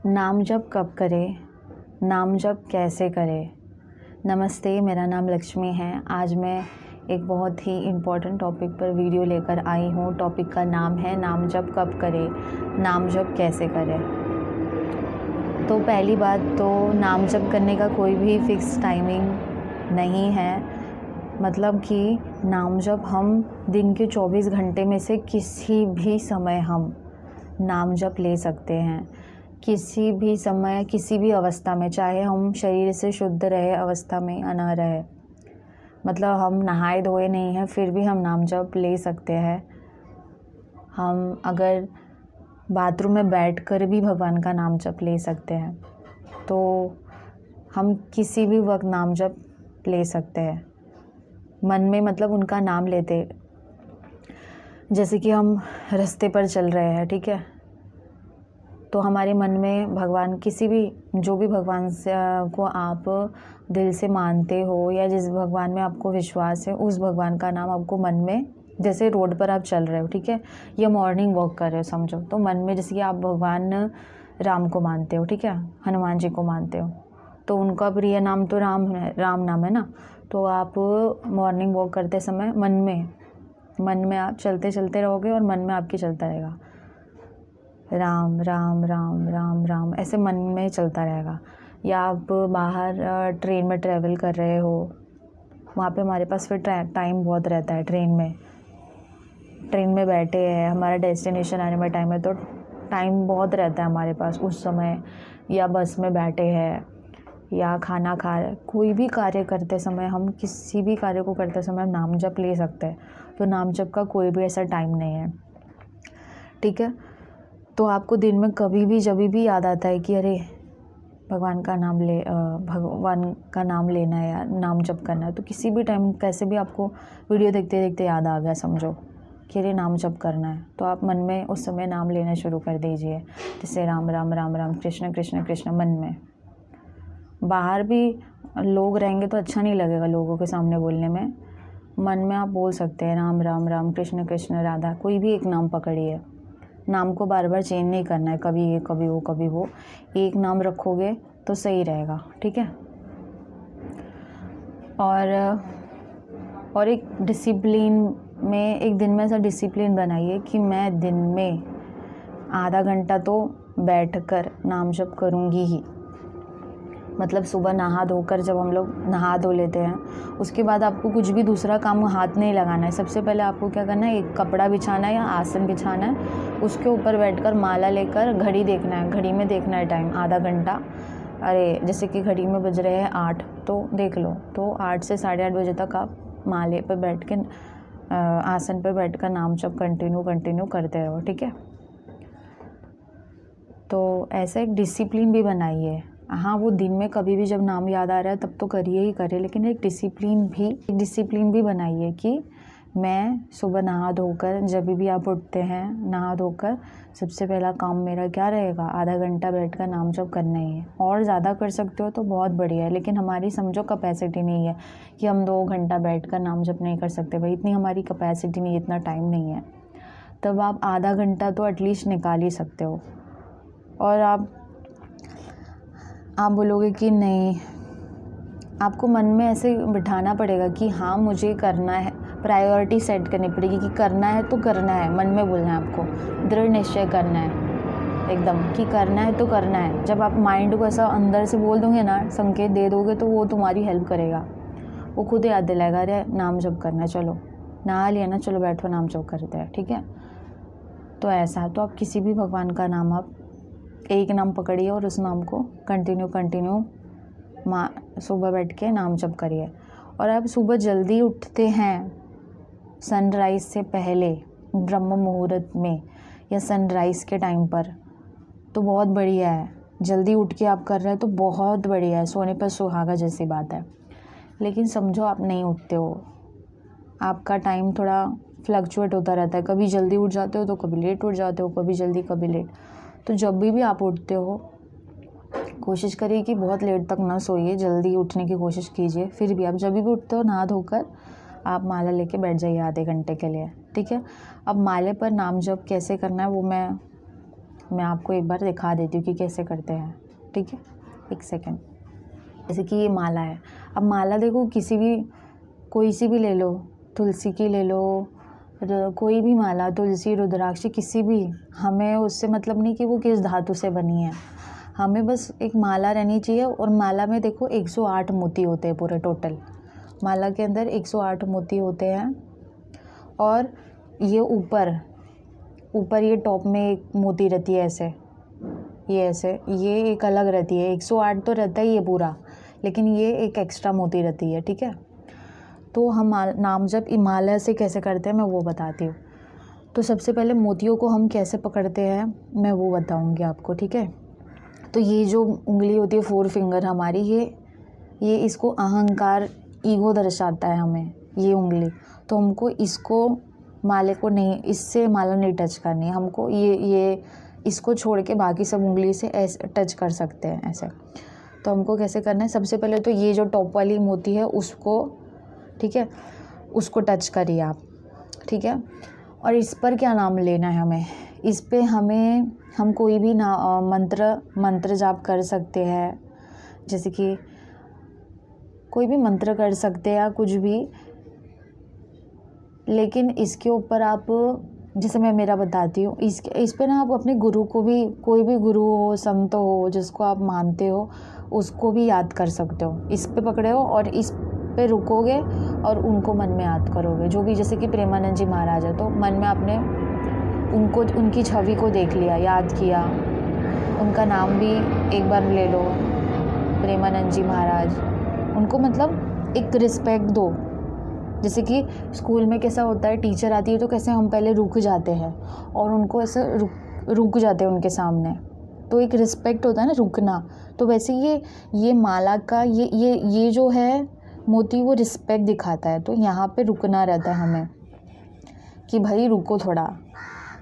नाम जप कब करें, नाम जप कैसे करें। नमस्ते, मेरा नाम लक्ष्मी है। आज मैं एक बहुत ही इम्पोर्टेंट टॉपिक पर वीडियो लेकर आई हूँ। टॉपिक का नाम है नाम जप कब करें, नाम जप कैसे करें। तो पहली बात तो नाम जप करने का कोई भी फिक्स टाइमिंग नहीं है। मतलब कि नाम जप हम दिन के 24 घंटे में से किसी भी समय हम नाम जप ले सकते हैं। किसी भी समय, किसी भी अवस्था में, चाहे हम शरीर से शुद्ध रहे अवस्था में या ना रहे, मतलब हम नहाए धोए नहीं हैं फिर भी हम नाम जप ले सकते हैं। हम अगर बाथरूम में बैठकर भी भगवान का नाम जप ले सकते हैं। तो हम किसी भी वक्त नाम जप ले सकते हैं। मन में मतलब उनका नाम लेते, जैसे कि हम रास्ते पर चल रहे हैं, ठीक है, तो हमारे मन में भगवान, किसी भी, जो भी भगवान से को आप दिल से मानते हो या जिस भगवान में आपको विश्वास है, उस भगवान का नाम आपको मन में, जैसे रोड पर आप चल रहे हो, ठीक है, या मॉर्निंग वॉक कर रहे हो समझो, तो मन में जैसे कि आप भगवान राम को मानते हो, ठीक है, हनुमान जी को मानते हो, तो उनका प्रिय नाम तो राम है, राम नाम है ना। तो आप मॉर्निंग वॉक करते समय मन में आप चलते चलते रहोगे और मन में आपकी चलता रहेगा राम राम राम राम राम, ऐसे मन में चलता रहेगा। या आप बाहर ट्रेन में ट्रैवल कर रहे हो, वहाँ पे हमारे पास फिर टाइम बहुत रहता है। ट्रेन में बैठे हैं, हमारा डेस्टिनेशन आने में टाइम है, तो टाइम बहुत रहता है हमारे पास उस समय। या बस में बैठे हैं या खाना खा रहे, कोई भी कार्य करते समय, हम किसी भी कार्य को करते समय हम नाम जप ले सकते हैं। तो नाम जप का कोई भी ऐसा टाइम नहीं है, ठीक है। तो आपको दिन में कभी भी जब भी याद आता है कि अरे भगवान का नाम लेना है या नाम जप करना है, तो किसी भी टाइम, कैसे भी आपको वीडियो देखते देखते याद आ गया समझो कि अरे नाम जप करना है, तो आप मन में उस समय नाम लेना शुरू कर दीजिए। जैसे राम राम राम राम, कृष्ण कृष्ण कृष्ण, मन में। बाहर भी लोग रहेंगे तो अच्छा नहीं लगेगा लोगों के सामने बोलने में। मन में आप बोल सकते हैं राम राम राम, कृष्ण कृष्ण राधा, कोई भी एक नाम पकड़िए। नाम को बार बार चेंज नहीं करना है, कभी ये कभी वो कभी वो, एक नाम रखोगे तो सही रहेगा, ठीक है। और एक डिसिप्लिन में, एक दिन में ऐसा डिसिप्लिन बनाइए कि मैं दिन में आधा घंटा तो बैठकर नाम जप करूँगी ही। मतलब सुबह नहा धोकर, जब हम लोग नहा धो लेते हैं, उसके बाद आपको कुछ भी दूसरा काम हाथ नहीं लगाना है। सबसे पहले आपको क्या करना है, एक कपड़ा बिछाना है या आसन बिछाना है, उसके ऊपर बैठकर माला लेकर घड़ी देखना है, घड़ी में देखना है टाइम, आधा घंटा। अरे जैसे कि घड़ी में बज रहे हैं 8, तो देख लो, तो 8 से 8:30 बजे तक आप माले पर बैठ के, आसन पर बैठकर नाम जप कंटिन्यू करते रहो, ठीक है। तो ऐसा एक डिसिप्लिन भी बनाइए। हाँ, वो दिन में कभी भी जब नाम याद आ रहा है तब तो करिए ही करिए, लेकिन एक डिसिप्लिन भी बनाइए कि मैं सुबह नहा धोकर, जब भी आप उठते हैं नहा धोकर, सबसे पहला काम मेरा क्या रहेगा, आधा घंटा बैठकर नाम जप करना ही है। और ज़्यादा कर सकते हो तो बहुत बढ़िया है, लेकिन हमारी समझो कैपेसिटी नहीं है कि हम 2 घंटा बैठकर नाम जप नहीं कर सकते भाई, इतनी हमारी कैपेसिटी नहीं है, इतना टाइम नहीं है। तब आप आधा घंटा तो एटलीस्ट निकाल ही सकते हो। और आप बोलोगे कि नहीं, आपको मन में ऐसे बिठाना पड़ेगा कि हाँ मुझे करना है, प्रायोरिटी सेट करनी पड़ेगी कि करना है तो करना है। मन में बोलना है आपको, दृढ़ निश्चय करना है एकदम कि करना है तो करना है। जब आप माइंड को ऐसा अंदर से बोल दोगे ना, संकेत दे दोगे, तो वो तुम्हारी हेल्प करेगा, वो खुद याद दिलाएगा, अरे नाम जप करना है, चलो नहा लिया ना, चलो बैठो नाम जप करते हैं, ठीक है। तो ऐसा, तो आप किसी भी भगवान का नाम, आप एक नाम पकड़िए और उस नाम को कंटिन्यू सुबह बैठ के नाम जप करिए। और आप सुबह जल्दी उठते हैं, सनराइज़ से पहले, ब्रह्म मुहूर्त में या सनराइज़ के टाइम पर, तो बहुत बढ़िया है। जल्दी उठ के आप कर रहे हैं तो बहुत बढ़िया है, सोने पर सुहागा जैसी बात है। लेकिन समझो आप नहीं उठते हो, आपका टाइम थोड़ा फ्लक्चुएट होता रहता है, कभी जल्दी उठ जाते हो तो कभी लेट उठ जाते हो, कभी जल्दी कभी लेट। तो जब भी आप उठते हो, कोशिश करिए कि बहुत लेट तक ना सोइए, जल्दी उठने की कोशिश कीजिए। फिर भी आप जब भी उठते हो, नहा धोकर आप माला लेके बैठ जाइए आधे घंटे के लिए, ठीक है। अब माले पर नाम जप कैसे करना है वो मैं मैं आपको एक बार दिखा देती हूँ कि कैसे करते हैं, ठीक है। एक सेकेंड। जैसे कि ये माला है। अब माला देखो किसी भी, कोई सी भी ले लो, तुलसी की ले लो, कोई भी माला, तुलसी, रुद्राक्ष, किसी भी, हमें उससे मतलब नहीं कि वो किस धातु से बनी है, हमें बस एक माला रहनी चाहिए। और माला में देखो 108 मोती होते हैं पूरे टोटल, माला के अंदर 108 मोती होते हैं। और ये ऊपर ये टॉप में एक मोती रहती है ऐसे, ये ऐसे, ये एक अलग रहती है। 108 तो रहता ही है पूरा, लेकिन ये एक एक्स्ट्रा मोती रहती है, ठीक है। तो हम नाम जप माला से कैसे करते हैं मैं वो बताती हूँ। तो सबसे पहले मोतियों को हम कैसे पकड़ते हैं मैं वो बताऊँगी आपको, ठीक है। तो ये जो उंगली होती है 4 फिंगर हमारी, ये इसको अहंकार, ईगो दर्शाता है हमें, ये उंगली। तो हमको इसको, माले को नहीं, इससे माला नहीं टच करनी है हमको। ये इसको छोड़ के बाकी सब उंगली से ऐसे टच कर सकते हैं ऐसे। तो हमको कैसे करना है, सबसे पहले तो ये जो टॉप वाली मोती है उसको, ठीक है, उसको टच करिए आप, ठीक है। और इस पर क्या नाम लेना है हमें, इस पे हम कोई भी मंत्र जाप कर सकते हैं, जैसे कि कोई भी मंत्र कर सकते हैं या कुछ भी। लेकिन इसके ऊपर आप, जैसे मैं मेरा बताती हूँ, इस पे ना आप अपने गुरु को भी, कोई भी गुरु हो, संत हो, जिसको आप मानते हो, उसको भी याद कर सकते हो। इस पे पकड़े हो और इस पे रुकोगे और उनको मन में याद करोगे, जो भी, जैसे कि प्रेमानंद जी महाराज है, तो मन में आपने उनको, उनकी छवि को देख लिया, याद किया, उनका नाम भी एक बार ले लो, प्रेमानंद जी महाराज, उनको मतलब एक रिस्पेक्ट दो। जैसे कि स्कूल में कैसा होता है, टीचर आती है तो कैसे हम पहले रुक जाते हैं और उनको ऐसे रुक जाते हैं उनके सामने, तो एक रिस्पेक्ट होता है ना, रुकना। तो वैसे ये माला का ये जो है मोती, वो रिस्पेक्ट दिखाता है। तो यहाँ पे रुकना रहता है हमें कि भाई रुको थोड़ा।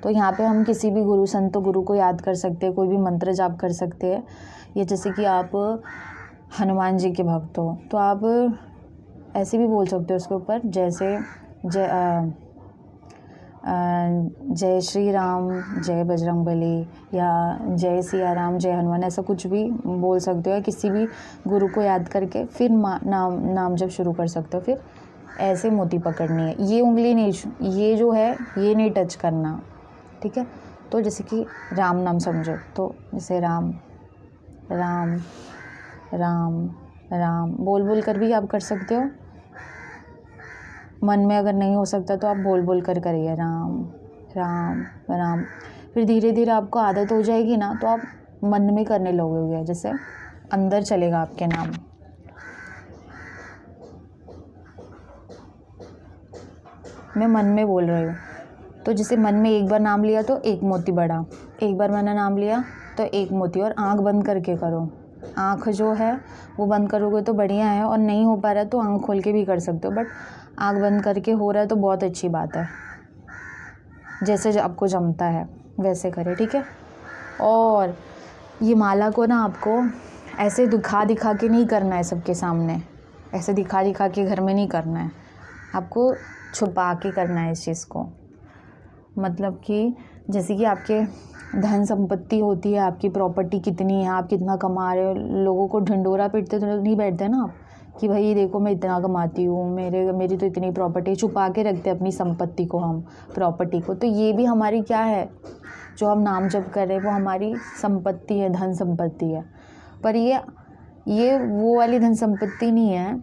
तो यहाँ पे हम किसी भी गुरु, संत गुरु को याद कर सकते हैं, कोई भी मंत्र जाप कर सकते हैं। ये जैसे कि आप हनुमान जी के भक्त हो तो आप ऐसे भी बोल सकते हो उसके ऊपर, जैसे जय श्री राम, जय बजरंगबली, या जय सिया राम, जय हनुमान, ऐसा कुछ भी बोल सकते हो। किसी भी गुरु को याद करके फिर नाम जब शुरू कर सकते हो। फिर ऐसे मोती पकड़नी है, ये उंगली नहीं, ये जो है ये नहीं टच करना, ठीक है। तो जैसे कि राम नाम समझो, तो जैसे राम राम राम राम बोल कर भी आप कर सकते हो। मन में अगर नहीं हो सकता तो आप बोल कर करिए, राम राम राम। फिर धीरे धीरे आपको आदत हो जाएगी ना, तो आप मन में करने लगोगे, जैसे अंदर चलेगा आपके नाम। मैं मन में बोल रही हूँ, तो जैसे मन में एक बार नाम लिया तो एक मोती बढ़ा, एक बार मैंने नाम लिया तो एक मोती। और आँख बंद करके करो, आँख जो है वो बंद करोगे तो बढ़िया है, और नहीं हो पा रहा है तो आँख खोल के भी कर सकते हो, बट आँख बंद करके हो रहा है तो बहुत अच्छी बात है। जैसे आपको जमता है वैसे करें, ठीक है। और ये माला को ना आपको ऐसे दिखा के नहीं करना है सबके सामने, ऐसे दिखा के घर में नहीं करना है, आपको छुपा के करना है इस चीज़ को। मतलब कि जैसे कि आपके धन संपत्ति होती है, आपकी प्रॉपर्टी कितनी है, आप कितना कमा रहे हो, लोगों को ढिंडोरा पीटते तो नहीं बैठते ना आप कि भाई देखो मैं इतना कमाती हूँ, मेरी तो इतनी प्रॉपर्टी। छुपा के रखते अपनी संपत्ति को, हम प्रॉपर्टी को। तो ये भी हमारी क्या है, जो हम नाम जप कर रहे हैं वो हमारी संपत्ति है, धन संपत्ति है। पर ये वो वाली धन संपत्ति नहीं है,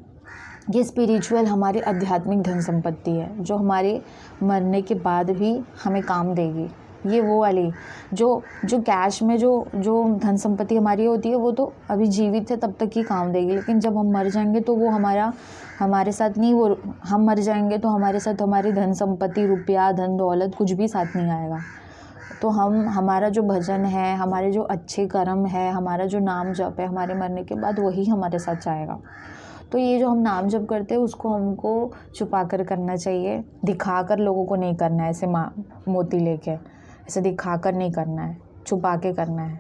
ये स्पिरिचुअल, हमारी आध्यात्मिक धन संपत्ति है, जो हमारे मरने के बाद भी हमें काम देगी। ये वो वाली जो कैश में जो धन संपत्ति हमारी होती है, वो तो अभी जीवित है तब तक ही काम देगी, लेकिन जब हम मर जाएंगे तो वो हमारे साथ नहीं, वो हम मर जाएंगे तो हमारे साथ हमारी धन संपत्ति, रुपया, धन दौलत कुछ भी साथ नहीं आएगा। तो हमारा जो भजन है, हमारे जो अच्छे कर्म है, हमारा जो नाम जप है, हमारे मरने के बाद वही हमारे साथ जाएगा। तो ये जो हम नाम जप करते हैं उसको हमको छुपा कर करना चाहिए, दिखा कर लोगों को नहीं करना है। ऐसे मोती लेके ऐसे दिखा कर नहीं करना है, छुपा के करना है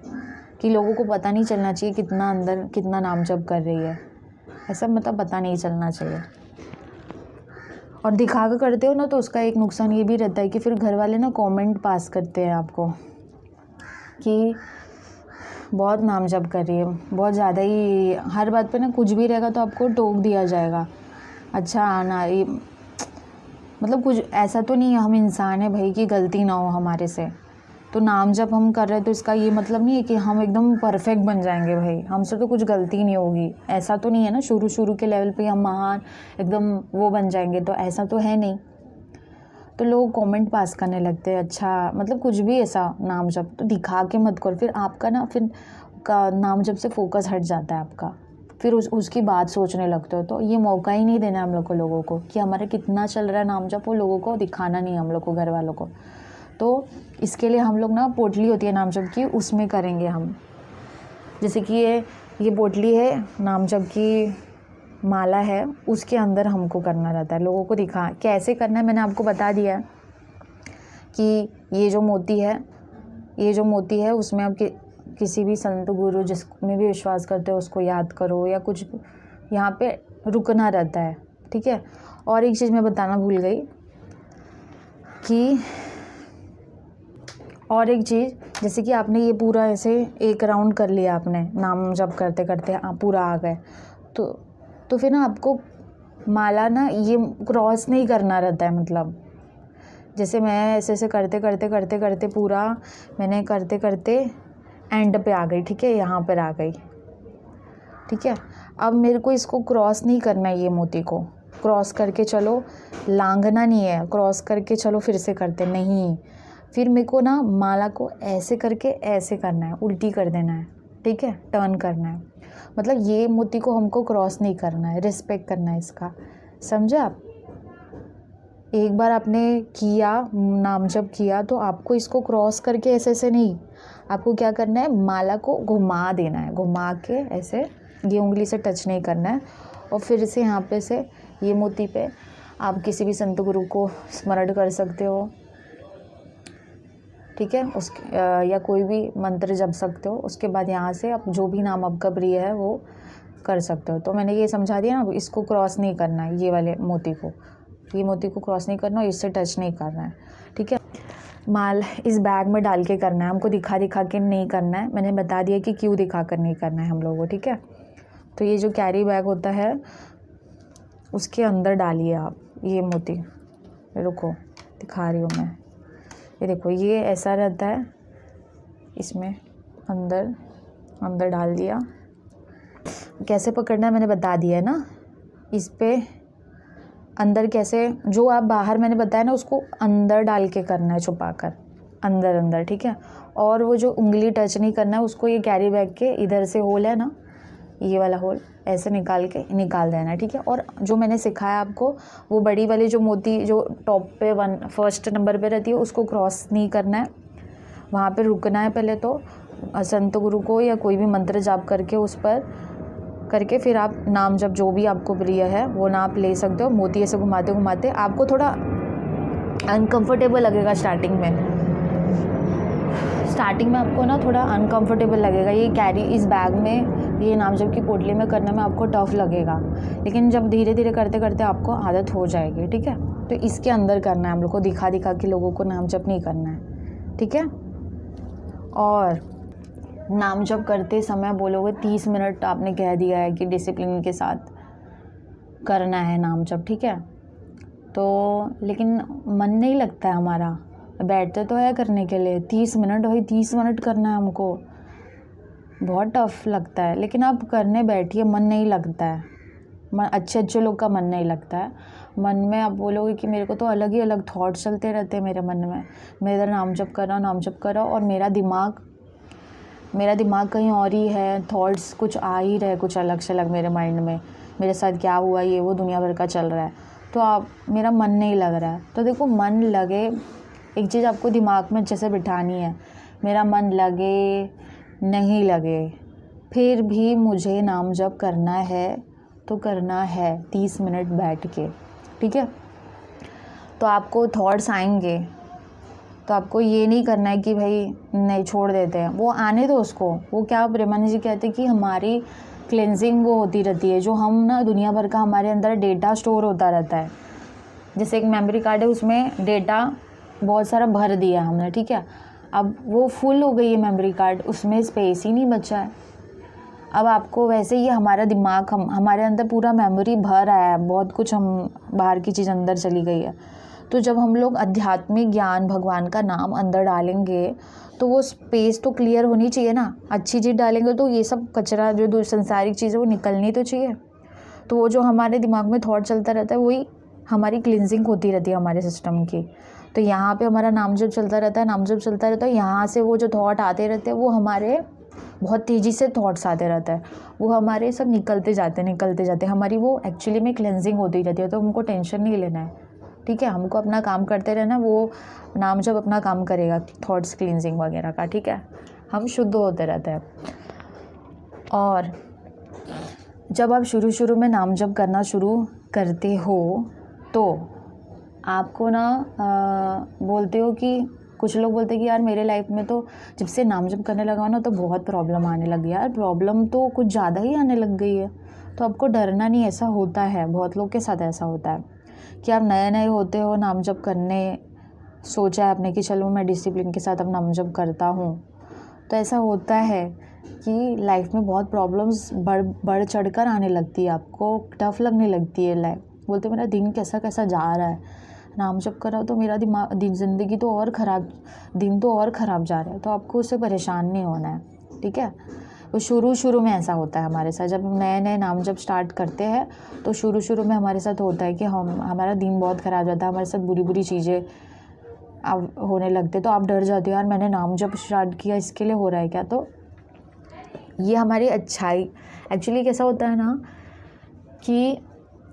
कि लोगों को पता नहीं चलना चाहिए कितना अंदर कितना नाम जप कर रही है, ऐसा मतलब पता नहीं चलना चाहिए। और दिखा कर करते हो ना तो उसका एक नुकसान ये भी रहता है कि फिर घर वाले ना कमेंट पास करते हैं आपको, कि बहुत नाम जप कर रही है, बहुत ज़्यादा ही हर बात पे ना कुछ भी रहेगा तो आपको टोक दिया जाएगा। अच्छा आना ये मतलब कुछ ऐसा तो नहीं है, हम इंसान है भाई कि गलती ना हो हमारे से। तो नाम जप हम कर रहे हैं तो इसका ये मतलब नहीं है कि हम एकदम परफेक्ट बन जाएंगे भाई, हमसे तो कुछ गलती नहीं होगी, ऐसा तो नहीं है ना। शुरू के लेवल पे हम महान एकदम वो बन जाएंगे, तो ऐसा तो है नहीं। तो लोग कमेंट पास करने लगते हैं, अच्छा मतलब कुछ भी ऐसा नाम जप तो दिखा के मत करो, फिर आपका ना फिर का नाम जप से फोकस हट जाता है आपका, फिर उसकी बात सोचने लगते हो। तो ये मौका ही नहीं देना है हम लोगों को कि हमारा कितना चल रहा है नाम जप, वो लोगों को दिखाना नहीं है हम लोग को, घर वालों को। तो इसके लिए हम लोग ना पोटली होती है नाम जप की, उसमें करेंगे हम। जैसे कि ये पोटली है, नाम जप की माला है, उसके अंदर हमको करना रहता है। लोगों को दिखा कैसे करना है मैंने आपको बता दिया है कि ये जो मोती है उसमें आप किसी भी संत गुरु जिसमें भी विश्वास करते हो उसको याद करो, या कुछ यहाँ पे रुकना रहता है, ठीक है। और एक चीज़ मैं बताना भूल गई कि और एक चीज़, जैसे कि आपने ये पूरा ऐसे एक राउंड कर लिया, आपने नाम जप करते करते आप पूरा आ गए, तो फिर ना आपको माला ना ये क्रॉस नहीं करना रहता है। मतलब जैसे मैं ऐसे करते पूरा मैंने करते एंड पे आ गई, ठीक है, यहाँ पर आ गई, ठीक है। अब मेरे को इसको क्रॉस नहीं करना है, ये मोती को क्रॉस करके चलो, लांघना नहीं है, क्रॉस करके चलो फिर से करते नहीं, फिर मेरे को ना माला को ऐसे करके ऐसे करना है, उल्टी कर देना है, ठीक है, टर्न करना है। मतलब ये मोती को हमको क्रॉस नहीं करना है, रिस्पेक्ट करना है इसका, समझे आप। एक बार आपने किया नाम जप किया तो आपको इसको क्रॉस करके ऐसे नहीं, आपको क्या करना है, माला को घुमा देना है, घुमा के ऐसे, ये उंगली से टच नहीं करना है। और फिर से यहाँ पे से ये मोती पे आप किसी भी संत गुरु को स्मरण कर सकते हो, ठीक है, या कोई भी मंत्र जप सकते हो। उसके बाद यहाँ से आप जो भी नाम आपका प्रिय है वो कर सकते हो। तो मैंने ये समझा दिया ना, इसको क्रॉस नहीं करना है, ये वाले मोती को क्रॉस नहीं करना, इससे टच नहीं करना है, ठीक है। माल इस बैग में डाल के करना है, हमको दिखा के नहीं करना है। मैंने बता दिया कि क्यों दिखा कर नहीं करना है हम लोगों को, ठीक है। तो ये जो कैरी बैग होता है उसके अंदर डालिए आप ये मोती, रुको दिखा रही हूँ मैं, ये देखो ये ऐसा रहता है, इसमें अंदर डाल दिया। कैसे पकड़ना है मैंने बता दिया है ना, इस पे अंदर कैसे, जो आप बाहर मैंने बताया ना उसको अंदर डाल के करना है, छुपा कर अंदर, ठीक है। और वो जो उंगली टच नहीं करना है उसको, ये कैरी बैग के इधर से होल है ना, ये वाला होल ऐसे निकाल देना है, ठीक है। और जो मैंने सिखाया आपको, वो बड़ी वाली जो मोती जो टॉप पे फर्स्ट नंबर पे रहती है उसको क्रॉस नहीं करना है, वहाँ पे रुकना है पहले। तो संत गुरु को या कोई भी मंत्र जाप करके उस पर करके फिर आप नाम जब जो भी आपको प्रिय है वो नाप ले सकते हो। मोती ऐसे घुमाते आपको थोड़ा अनकंफर्टेबल लगेगा स्टार्टिंग में आपको ना थोड़ा अनकंफर्टेबल लगेगा, ये कैरी इस बैग में, ये नाम जप की पोटली में करने में आपको टफ लगेगा, लेकिन जब धीरे धीरे करते आपको आदत हो जाएगी, ठीक है। तो इसके अंदर करना है हम लोग को, दिखा के लोगों को नाम जप नहीं करना है, ठीक है। और नाम जप करते समय बोलोगे 30 मिनट, आपने कह दिया है कि डिसिप्लिन के साथ करना है नाम जप, ठीक है। तो लेकिन मन नहीं लगता है हमारा, बैठते तो है करने के लिए 30 मिनट, भाई 30 मिनट करना है हमको, बहुत टफ लगता है। लेकिन आप करने बैठिए, मन नहीं लगता है, अच्छे लोग का मन नहीं लगता है। मन में आप बोलोगे कि मेरे को तो अलग ही अलग थॉट चलते रहते हैं मेरे मन में, मैं इधर नाम जप कर रहा और मेरा दिमाग कहीं और ही है, थॉट्स कुछ आ ही रहे, कुछ अलग से अलग मेरे माइंड में, मेरे साथ क्या हुआ ये वो दुनिया भर का चल रहा है, तो मेरा मन नहीं लग रहा है। तो देखो मन लगे, एक चीज़ आपको दिमाग में अच्छे से बिठानी है, मेरा मन लगे नहीं लगे, फिर भी मुझे नाम जप करना है तो करना है 30 मिनट बैठ के, ठीक है। तो आपको थॉट्स आएंगे, तो आपको ये नहीं करना है कि भाई नहीं छोड़ देते हैं, वो आने दो उसको। वो क्या प्रेमानंद जी कहते हैं कि हमारी क्लेंजिंग वो होती रहती है, जो हम ना दुनिया भर का हमारे अंदर डेटा स्टोर होता रहता है। जैसे एक मेमोरी कार्ड है, उसमें डेटा बहुत सारा भर दिया हमने, ठीक है। अब वो फुल हो गई है मेमोरी कार्ड, उसमें स्पेस ही नहीं बचा है। अब आपको वैसे ही हमारा दिमाग हमारे अंदर पूरा मेमोरी भर आया है, बहुत कुछ हम बाहर की चीज़ अंदर चली गई है। तो जब हम लोग आध्यात्मिक ज्ञान भगवान का नाम अंदर डालेंगे तो वो स्पेस तो क्लियर होनी चाहिए ना। अच्छी चीज़ डालेंगे तो ये सब कचरा जो संसारिक चीज़ है वो निकलनी तो चाहिए। तो वो जो हमारे दिमाग में थॉट चलता रहता है वही हमारी क्लिनजिंग होती रहती है हमारे सिस्टम की। तो यहाँ पे हमारा नाम जब चलता रहता है, नाम जब चलता रहता है, यहाँ से वो जो थॉट आते रहते हैं वो हमारे बहुत तेज़ी से थॉट्स आते रहता है, वो हमारे सब निकलते जाते हैं, हमारी वो एक्चुअली में क्लेंजिंग होती रहती है। तो हमको टेंशन नहीं लेना है, ठीक है। हमको अपना काम करते रहना, वो नाम जब अपना काम करेगा थॉट्स क्लींजिंग वगैरह का, ठीक है। हम शुद्ध होते रहते हैं। और जब आप शुरू में नाम जप करना शुरू करते हो तो आपको ना बोलते हो कि कुछ लोग बोलते हैं कि यार मेरे लाइफ में तो जब से नाम जप करने लगा ना तो बहुत प्रॉब्लम आने लगी। यार प्रॉब्लम तो कुछ ज़्यादा ही आने लग गई है, तो आपको डरना नहीं। ऐसा होता है, बहुत लोग के साथ ऐसा होता है कि आप नए होते हो, नाम जप करने सोचा है आपने कि चलो मैं डिसिप्लिन के साथ अब नाम जप करता हूँ, तो ऐसा होता है कि लाइफ में बहुत प्रॉब्लम्स बढ़ चढ़ कर आने लगती है, आपको टफ लगने लगती है लाइफ। बोलते मेरा दिन कैसा जा रहा है, नाम जप कर रहा हो तो मेरा ज़िंदगी तो और ख़राब, दिन तो और ख़राब जा रहा है। तो आपको उससे परेशान नहीं होना है, ठीक है। तो शुरू में ऐसा होता है हमारे साथ, जब नए नाम जब स्टार्ट करते हैं तो शुरू में हमारे साथ होता है कि हमारा दिन बहुत ख़राब जाता है, हमारे साथ बुरी चीज़ें अब होने लगते। तो आप डर जाते हो, यार मैंने नाम जब स्टार्ट किया इसके लिए हो रहा है क्या। तो ये हमारी अच्छाई, एक्चुअली कैसा होता है ना कि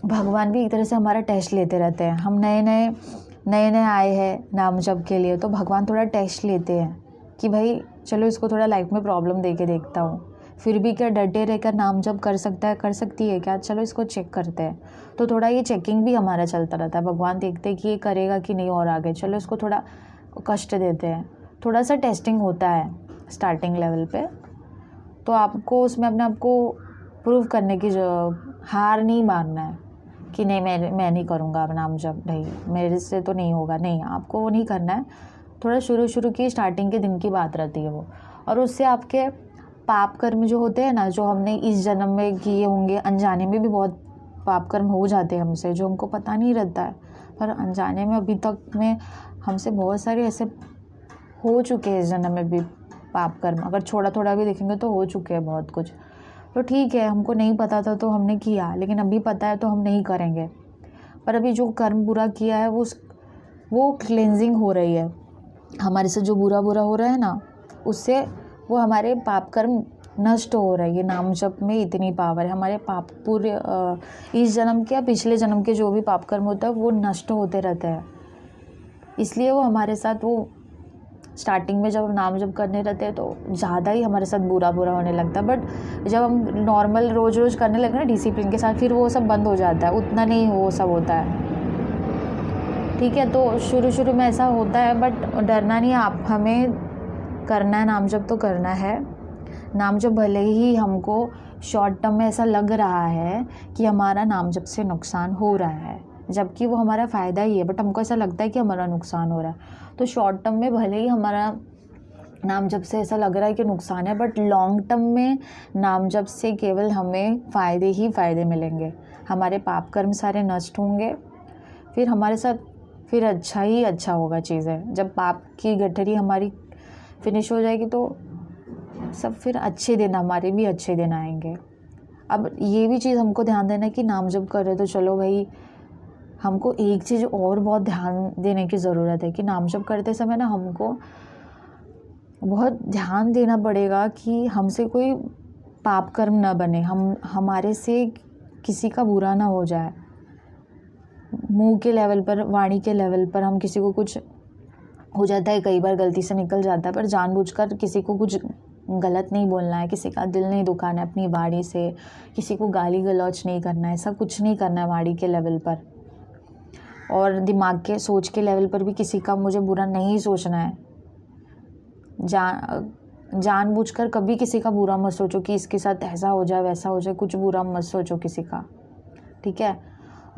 भगवान भी एक तरह से हमारा टेस्ट लेते रहते हैं। हम नए आए हैं नाम जप के लिए, तो भगवान थोड़ा टेस्ट लेते हैं कि भाई चलो इसको थोड़ा लाइफ में प्रॉब्लम दे के देखता हूँ, फिर भी क्या डटे रहकर नाम जप कर सकती है क्या, चलो इसको चेक करते हैं। तो थोड़ा ये चेकिंग भी हमारा चलता रहता है, भगवान देखते हैं कि ये करेगा कि नहीं और आगे, चलो इसको थोड़ा कष्ट देते हैं। थोड़ा सा टेस्टिंग होता है स्टार्टिंग लेवल पे, तो आपको उसमें अपने आप को प्रूव करने की हार नहीं मानना है कि नहीं मैं नहीं करूँगा अब नाम जप, नहीं मेरे से तो नहीं होगा, नहीं आपको वो नहीं करना है। थोड़ा शुरू की स्टार्टिंग के दिन की बात रहती है वो, और उससे आपके पाप कर्म जो होते हैं ना, जो हमने इस जन्म में किए होंगे, अनजाने में भी बहुत पाप कर्म हो जाते हैं हमसे, जो हमको पता नहीं रहता है, पर अनजाने में अभी तक में हमसे बहुत सारे ऐसे हो चुके हैं इस जन्म में भी पाप कर्म। अगर थोड़ा भी देखेंगे तो हो चुके हैं बहुत कुछ। तो ठीक है, हमको नहीं पता था तो हमने किया, लेकिन अभी पता है तो हम नहीं करेंगे। पर अभी जो कर्म बुरा किया है वो क्लेंजिंग हो रही है हमारे से, जो बुरा हो रहा है ना उससे वो हमारे पाप कर्म नष्ट हो रही है। नाम जप में इतनी पावर है, हमारे पाप पूरे इस जन्म के या पिछले जन्म के जो भी पाप कर्म होता है वो नष्ट होते रहते हैं। इसलिए वो हमारे साथ वो स्टार्टिंग में जब नाम जप करने रहते हैं तो ज़्यादा ही हमारे साथ बुरा होने लगता है। बट जब हम नॉर्मल रोज़ करने लगे ना डिसिप्लिन के साथ, फिर वो सब बंद हो जाता है, उतना नहीं वो सब होता है, ठीक है। तो शुरू में ऐसा होता है, बट डरना नहीं, आप हमें करना है नाम जप तो करना है। नाम जप भले ही हमको शॉर्ट टर्म में ऐसा लग रहा है कि हमारा नाम जप से नुकसान हो रहा है, जबकि वो हमारा फ़ायदा ही है, बट हमको ऐसा लगता है कि हमारा नुकसान हो रहा है। तो शॉर्ट टर्म में भले ही हमारा नाम जप से ऐसा लग रहा है कि नुकसान है, बट लॉन्ग टर्म में नाम जप से केवल हमें फ़ायदे ही फ़ायदे मिलेंगे। हमारे पाप कर्म सारे नष्ट होंगे, फिर हमारे साथ फिर अच्छा ही अच्छा होगा चीज़ें। जब पाप की गठरी हमारी फिनिश हो जाएगी तो सब फिर अच्छे दिन, हमारे भी अच्छे दिन आएंगे। अब ये भी चीज़ हमको ध्यान देना कि नाम जप कर रहे तो चलो भाई, हमको एक चीज़ और बहुत ध्यान देने की ज़रूरत है कि नाम जप करते समय ना हमको बहुत ध्यान देना पड़ेगा कि हमसे कोई पाप कर्म ना बने, हमारे से किसी का बुरा ना हो जाए। मुंह के लेवल पर, वाणी के लेवल पर हम किसी को कुछ हो जाता है, कई बार गलती से निकल जाता है, पर जानबूझकर किसी को कुछ गलत नहीं बोलना है, किसी का दिल नहीं दुखाना है अपनी वाणी से, किसी को गाली गलौच नहीं करना है, ऐसा कुछ नहीं करना है वाणी के लेवल पर। और दिमाग के सोच के लेवल पर भी किसी का मुझे बुरा नहीं सोचना है। जानबूझकर कभी किसी का बुरा मत सोचो कि इसके साथ ऐसा हो जाए वैसा हो जाए, कुछ बुरा मत सोचो किसी का, ठीक है।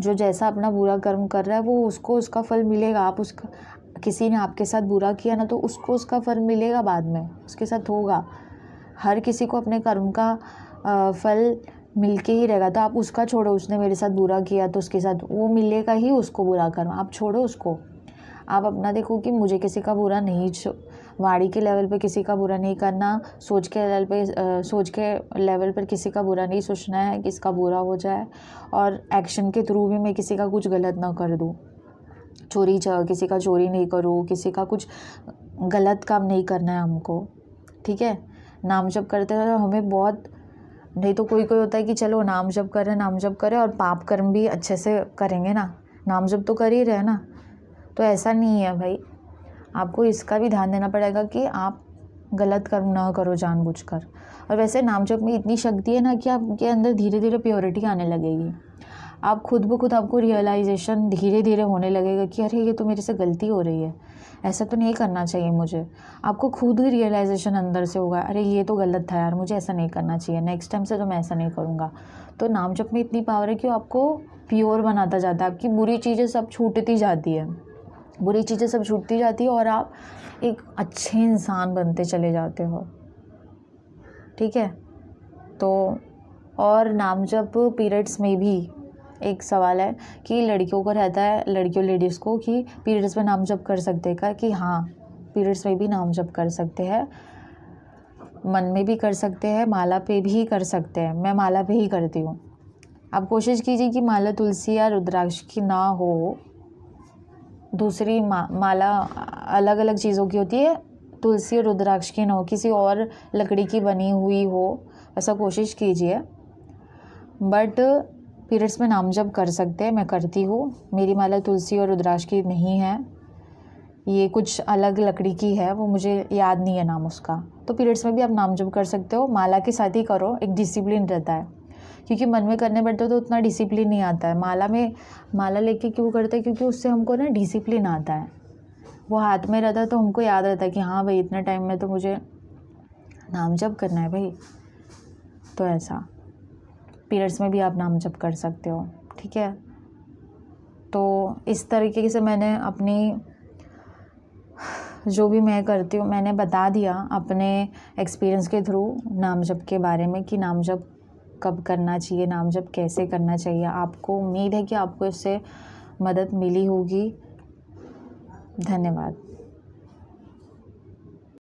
जो जैसा अपना बुरा कर्म कर रहा है वो उसको उसका फल मिलेगा। आप उसका किसी ने आपके साथ बुरा किया ना, तो उसको उसका फल मिलेगा बाद में, उसके साथ होगा। हर किसी को अपने कर्म का फल मिलके ही रहेगा। तो आप उसका छोड़ो, उसने मेरे साथ बुरा किया तो उसके साथ वो मिलेगा ही, उसको बुरा कर्म, आप छोड़ो उसको। आप अपना देखो कि मुझे किसी का बुरा नहीं, वाणी के लेवल पे किसी का बुरा नहीं करना, सोच के लेवल पर किसी का बुरा नहीं सोचना है कि इसका बुरा हो जाए, और एक्शन के थ्रू भी मैं किसी का कुछ गलत ना कर दूँ। किसी का चोरी नहीं करूँ, किसी का कुछ गलत काम नहीं करना है हमको, ठीक है। नाम जप करते हैं तो हमें बहुत, नहीं तो कोई होता है कि चलो नाम जप करें और पाप कर्म भी अच्छे से करेंगे ना, नाम जप तो कर ही रहे ना। तो ऐसा नहीं है भाई, आपको इसका भी ध्यान देना पड़ेगा कि आप गलत कर्म ना करो जानबूझकर। और वैसे नाम जप में इतनी शक्ति है ना कि आपके अंदर धीरे धीरे प्योरिटी आने लगेगी। आप खुद ब खुद आपको रियलाइजेशन धीरे धीरे होने लगेगा कि अरे ये तो मेरे से गलती हो रही है, ऐसा तो नहीं करना चाहिए मुझे। आपको खुद ही रियलाइजेशन अंदर से होगा, अरे ये तो गलत था यार, मुझे ऐसा नहीं करना चाहिए, नेक्स्ट टाइम से तो मैं ऐसा नहीं करूँगा। तो नाम जप में इतनी पावर है कि वो आपको प्योर बनाता जाता है, आपकी बुरी चीज़ें सब छूटती जाती है, और आप एक अच्छे इंसान बनते चले जाते हो, ठीक है। तो और नाम जप पीरियड्स में भी एक सवाल है कि लड़कियों को रहता है, लेडीज़ को, कि पीरियड्स में नाम जप कर सकते हैं कि हाँ, पीरियड्स में भी नाम जप कर सकते हैं, मन में भी कर सकते हैं, माला पे भी कर सकते हैं। मैं माला पे ही करती हूँ। आप कोशिश कीजिए कि माला तुलसी या रुद्राक्ष की ना हो, दूसरी माला अलग अलग चीज़ों की होती है, तुलसी और रुद्राक्ष की ना हो, किसी और लकड़ी की बनी हुई हो, ऐसा कोशिश कीजिए। बट पीरियड्स में नाम जप कर सकते हैं, मैं करती हूँ। मेरी माला तुलसी और रुद्राक्ष की नहीं है, ये कुछ अलग लकड़ी की है, वो मुझे याद नहीं है नाम उसका। तो पीरियड्स में भी आप नाम जप कर सकते हो, माला के साथ ही करो, एक डिसिप्लिन रहता है, क्योंकि मन में करने बैठते हो तो उतना डिसिप्लिन नहीं आता है। माला लेके क्यों करते हैं, क्योंकि उससे हमको ना डिसिप्लिन आता है, वो हाथ में रहता है तो हमको याद रहता है कि हाँ भाई इतने टाइम में तो मुझे नाम जप करना है भाई। तो ऐसा पीरियड्स में भी आप नाम जप कर सकते हो, ठीक है। तो इस तरीके से मैंने अपनी जो भी मैं करती हूँ मैंने बता दिया अपने एक्सपीरियंस के थ्रू नाम जप के बारे में, कि नाम जप कब करना चाहिए, नाम जप कैसे करना चाहिए। आपको उम्मीद है कि आपको इससे मदद मिली होगी। धन्यवाद।